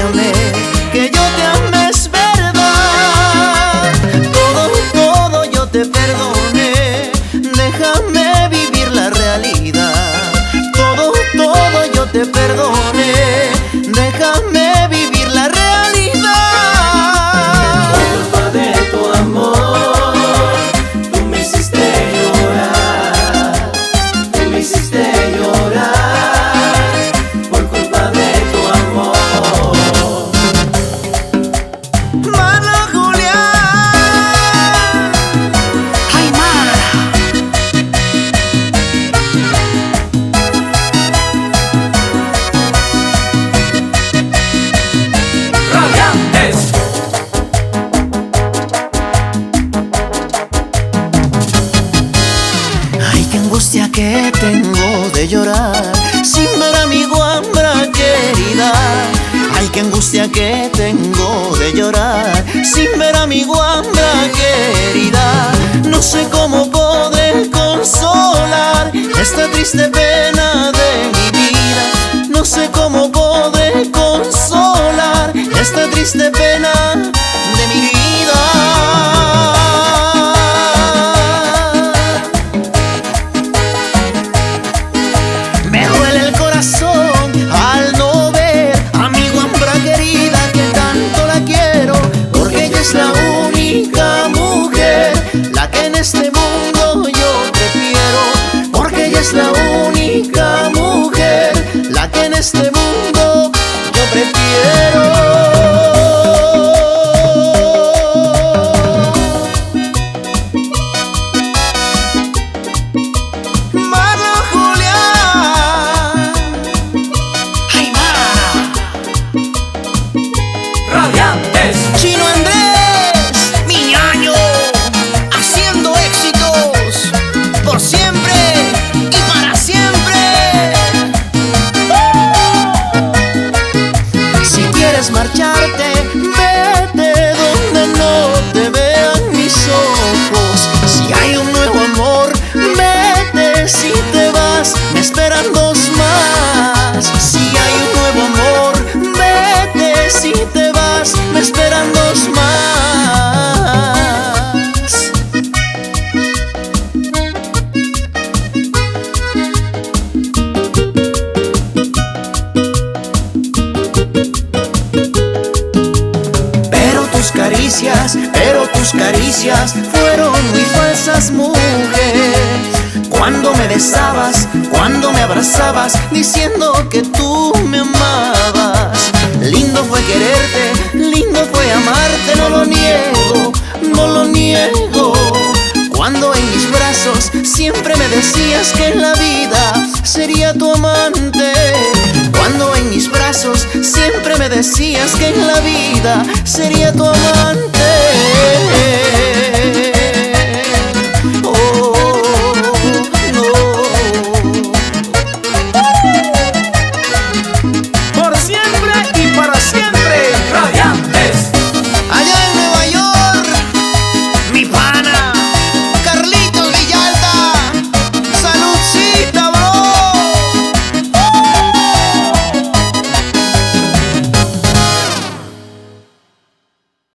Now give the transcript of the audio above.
amé, que yo te amé es verdad. Todo yo te perdoné, déjame vivir la realidad. Todo yo te perdoné, déjame vivir la realidad. Por culpa de tu amor, tú me hiciste llorar, tú me hiciste llorar. Por culpa de tu amor. Marlon Julián. ¡Ay, Mara! Radiantes. Ay, qué angustia que tengo de llorar sin ver a mi guambra querida. Ay, qué angustia que tengo de llorar sin ver a mi guambra querida. No sé cómo podré consolar esta triste pena de mi vida. No sé cómo podré consolar esta triste pena de mi vida. Me duele el corazón al no ver a mi guambra querida, que tanto la quiero, porque ella es la única mujer, la que en este mundo yo prefiero. Porque ella es la única mujer, la que en este mundo yo prefiero. Marlon Julián. ¡Ay, Mara! Radiantes. Chino Andrés, ¡Mi ñaño! haciendo éxitos por siempre y para siempre. Si quieres marcharte, vete donde no te vean mis ojos. Si hay un nuevo amor, vete. Si te vas, me esperan dos más. Si hay un nuevo amor, vete. Si te vas, me esperan dos más. Pero tus caricias fueron muy falsas, mujer. Cuando me besabas, cuando me abrazabas, diciendo que tú me amabas. Lindo fue quererte, lindo fue amarte, no lo niego, no lo niego. Cuando en mis brazos siempre me decías que en la vida sería tu amante. Cuando en mis brazos siempre me decías que en la vida sería tu amante.